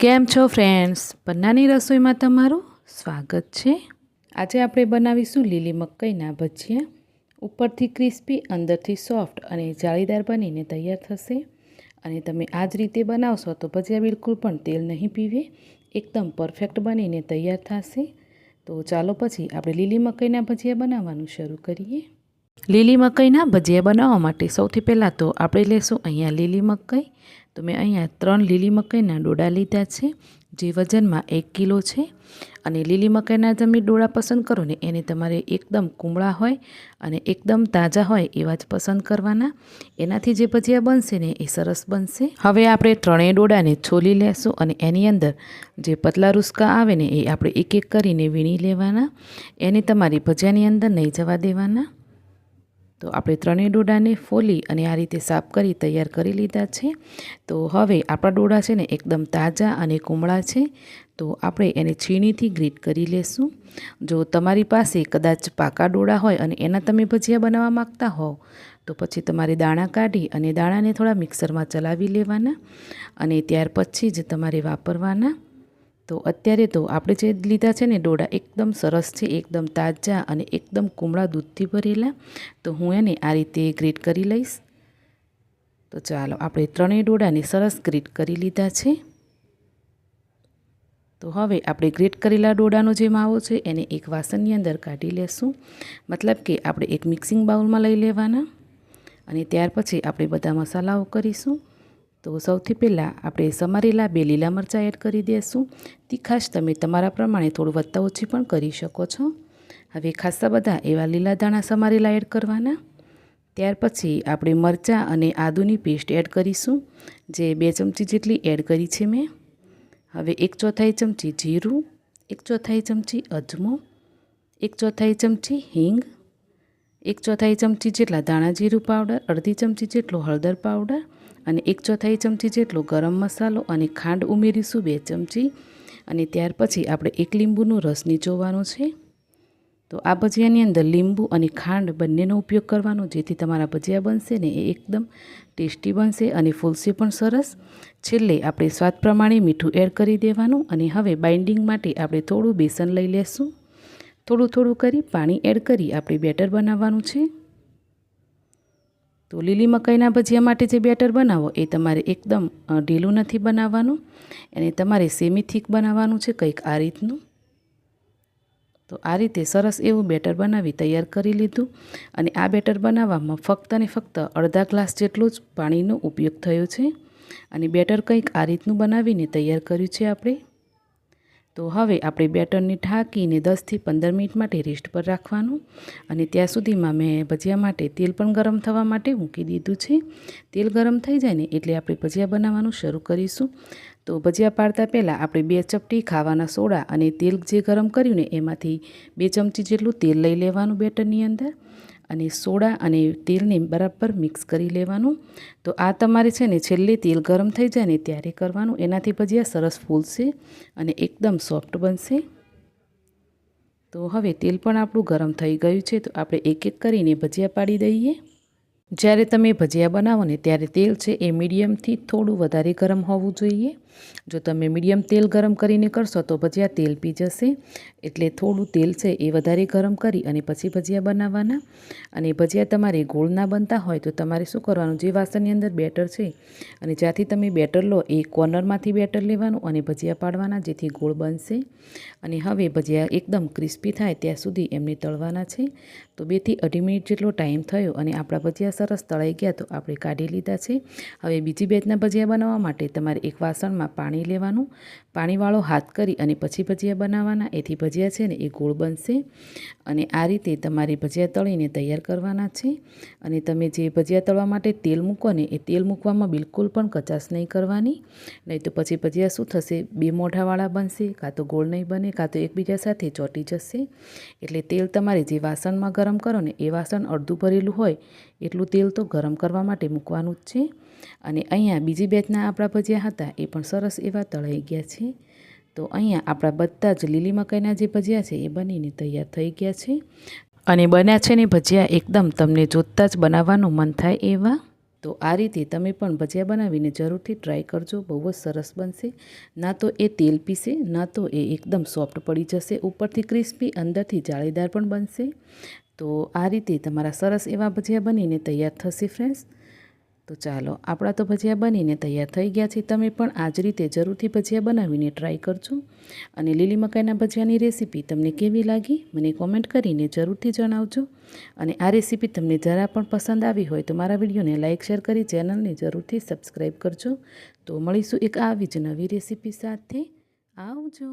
કેમ છો ફ્રેન્ડ્સ, પન્નાની રસોઈમાં તમારું સ્વાગત છે। આજે આપણે બનાવીશું લીલી મકાઈના ભજીયા। ઉપરથી ક્રિસ્પી, અંદરથી સોફ્ટ અને જાળીદાર બનીને તૈયાર થશે। અને તમે આ જ રીતે બનાવશો તો ભજીયા બિલકુલ પણ તેલ નહીં પીવે, એકદમ પરફેક્ટ બનીને તૈયાર થશે। તો ચાલો પછી આપણે લીલી મકાઈના ભજીયા બનાવવાનું શરૂ કરીએ। લીલી મકાઈના ભજીયા બનાવવા માટે સૌથી પહેલાં તો આપણે લેશું અહીંયા લીલી મકાઈ। તો મેં અહીંયા 3 લીલી મકાઈના ડોડા લીધા છે, જે વજનમાં 1 કિલો છે। અને લીલી મકાઈના તમે ડોડા પસંદ કરો ને એને તમારે એકદમ કુમળા હોય અને એકદમ તાજા હોય એવા જ પસંદ કરવાના, એનાથી જે ભજીયા બનશે ને એ સરસ બનશે। હવે આપણે 3 ડોડાને છોલી લેશું અને એની અંદર જે પતલા રૂસકા આવે ને એ આપણે એક એક કરીને વીણી લેવાના, એને તમારી ભજીયાની અંદર નહીં જવા દેવાના। તો આપણે 3 ડોડાને ફોલી અને આ રીતે સાફ કરી તૈયાર કરી લીધા છે। તો હવે આપણા ડોડા છે ને એકદમ તાજા અને કુમળા છે, તો આપણે એને છીણીથી ગ્રીટ કરી લેશું। જો તમારી પાસે કદાચ પાકા ડોડા હોય અને એના તમે ભજીયા બનાવવા માગતા હોવ તો પછી તમારે દાણા કાઢી અને દાણાને થોડા મિક્સરમાં ચલાવી લેવાના અને ત્યાર પછી જ તમારે વાપરવાના। તો અત્યારે તો આપણે જે લીધા છે ને ડોડા એકદમ સરસ છે, એકદમ તાજા અને એકદમ કુમળા દૂધથી ભરેલા। તો હું એને આ રીતે ગ્રેટ કરી લઈશ। તો ચાલો આપણે 3 ડોડાને સરસ ગ્રેટ કરી લીધા છે। તો હવે આપણે ગ્રેટ કરેલા ડોડાનો જે માવો છે એને એક વાસણની અંદર કાઢી લેશું, મતલબ કે આપણે એક મિક્સિંગ બાઉલમાં લઈ લેવાના અને ત્યાર પછી આપણે બધા મસાલાઓ કરીશું। તો સૌથી પહેલાં આપણે સમારેલા 2 લીલા મરચાં એડ કરી દઈશું। તીખાશ તમે તમારા પ્રમાણે થોડું વધતા ઓછી પણ કરી શકો છો। હવે ખાસા બધા એવા લીલા ધાણા સમારેલા એડ કરવાના। ત્યાર પછી આપણે મરચાં અને આદુની પેસ્ટ એડ કરીશું, જે 2 ચમચી જેટલી એડ કરી છે મેં। હવે 1/4 ચમચી જીરું, 1/4 ચમચી અજમો, 1/4 ચમચી હિંગ, 1/4 ચમચી જેટલા ધાણા જીરું પાવડર, અડધી ચમચી જેટલો હળદર પાવડર અને 1/4 ચમચી જેટલો ગરમ મસાલો અને ખાંડ ઉમેરીશું 2 ચમચી। અને ત્યાર પછી આપણે 1 લીંબુનો રસ નીચોવવાનો છે। તો આ ભજીયાની અંદર લીંબુ અને ખાંડ બંનેનો ઉપયોગ કરવાનો, જેથી તમારા ભજીયા બનશે ને એ એકદમ ટેસ્ટી બનશે અને ફૂલશે પણ સરસ। છેલ્લે આપણે સ્વાદ પ્રમાણે મીઠું એડ કરી દેવાનું અને હવે બાઇન્ડિંગ માટે આપણે થોડું બેસન લઈ લેશું। થોડું થોડું કરી પાણી એડ કરી આપણે બેટર બનાવવાનું છે। તો લીલી મકાઈના ભજીયા માટે જે બેટર બનાવો એ તમારે એકદમ ઢીલું નથી બનાવવાનું, અને તમારે સેમી થીક બનાવવાનું છે, કંઈક આ રીતનું। તો આ રીતે સરસ એવું બેટર બનાવી તૈયાર કરી લીધું અને આ બેટર બનાવવામાં ફક્ત અને ફક્ત અડધા ગ્લાસ જેટલો જ પાણીનો ઉપયોગ થયો છે અને બેટર કંઈક આ રીતનું બનાવીને તૈયાર કર્યું છે આપણે। તો હવે આપણે બેટરને ઢાંકીને 10થી 15 મિનિટ માટે રેસ્ટ પર રાખવાનું અને ત્યાં સુધીમાં મેં ભજીયા માટે તેલ પણ ગરમ થવા માટે મૂકી દીધું છે। તેલ ગરમ થઈ જાય ને એટલે આપણે ભજીયા બનાવવાનું શરૂ કરીશું। તો ભજીયા પાડતા પહેલાં આપણે 2 ચપટી ખાવાના સોડા અને તેલ જે ગરમ કર્યું ને એમાંથી 2 ચમચી જેટલું તેલ લઈ લેવાનું બેટરની અંદર અને સોડા અને તેલને બરાબર મિક્સ કરી લેવાનું। તો આ તમારે છે ને છેલ્લે તેલ ગરમ થઈ જાય ને ત્યારે કરવાનું, એનાથી ભજીયા સરસ ફૂલશે અને એકદમ સોફ્ટ બનશે। તો હવે તેલ પણ આપણું ગરમ થઈ ગયું છે, તો આપણે એક એક કરીને ભજીયા પાડી દઈએ। જ્યારે તમે ભજીયા બનાવો ને ત્યારે તેલ છે એ મીડિયમથી થોડું વધારે ગરમ હોવું જોઈએ। જો તમે મીડિયમ તેલ ગરમ કરીને કરશો તો ભજીયા તેલ પી જશે, એટલે થોડું તેલ છે એ વધારે ગરમ કરી અને પછી ભજીયા બનાવવાના। અને ભજીયા તમારે ગોળ ના બનતા હોય તો તમારે શું કરવાનું, જે વાસણની અંદર બેટર છે અને જ્યાંથી તમે બેટર લો એ કોર્નરમાંથી બેટર લેવાનું અને ભજીયા પાડવાના, જેથી ગોળ બનશે। અને હવે ભજીયા એકદમ ક્રિસ્પી થાય ત્યાં સુધી એમને તળવાના છે। તો 2 થી 2.5 મિનિટ જેટલો ટાઈમ થયો અને આપણા ભજીયા સરસ તળાઈ ગયા, તો આપણે કાઢી લીધા છે। હવે બીજી બેચના ભજીયા બનાવવા માટે તમારે એક વાસણમાં પાણી લેવાનું, પાણીવાળો હાથ કરી અને પછી ભજીયા બનાવવાના, એથી ભજીયા છે ને એ ગોળ બનશે। અને આ રીતે તમારે ભજીયા તળીને તૈયાર કરવાના છે। અને તમે જે ભજીયા તળવા માટે તેલ મૂકો ને એ તેલ મૂકવામાં બિલકુલ પણ કચાશ નહીં કરવાની, નહીં તો પછી ભજીયા શું થશે, 2 મોઢાવાળા બનશે, કાં તો ગોળ નહીં બને, કાં તો એકબીજા સાથે ચોંટી જશે। એટલે તેલ તમારે જે વાસણમાં ગરમ કરો ને એ વાસણ અડધું ભરેલું હોય એટલું તેલ તો ગરમ કરવા માટે મૂકવાનું જ છે। અને અહીંયા બીજી બેચના આપણા ભજીયા હતા એ પણ સરસ એવા તળાઈ ગયા છે। તો અહીંયા આપણા બધા જ લીલી મકાઈના જે ભજીયા છે એ બનીને તૈયાર થઈ ગયા છે અને બન્યા છે ને ભજીયા એકદમ તમને જોતાં જ બનાવવાનું મન થાય એવા। તો આ રીતે તમે પણ ભજીયા બનાવીને જરૂરથી ટ્રાય કરજો. બહુ જ સરસ બનશે. ના તો એ તેલ પીશે, ના તો એ એકદમ સોફ્ટ પડી જશે, ઉપરથી ક્રિસ્પી, અંદરથી જાળીદાર પણ બનશે. તો આ રીતે તમારા સરસ એવા ભજીયા બનીને તૈયાર થશે ફ્રેન્ડ્સ. તો ચાલો, આપણા તો ભજીયા બનીને તૈયાર થઈ ગયા છે. તમે પણ આ જ રીતે જરૂરથી ભજીયા બનાવીને ટ્રાય કરજો. અને લીલી મકાઈના ભજીયાની રેસીપી તમને કેવી લાગી મને કોમેન્ટ કરીને જરૂરથી જણાવજો. અને આ રેસીપી તમને જરા પણ પસંદ આવી હોય તો મારા વિડીયોને લાઇક શેર કરી ચેનલને જરૂરથી સબસ્ક્રાઈબ કરજો. તો મળીશું એક આવી જ નવી રેસીપી સાથે. આવજો.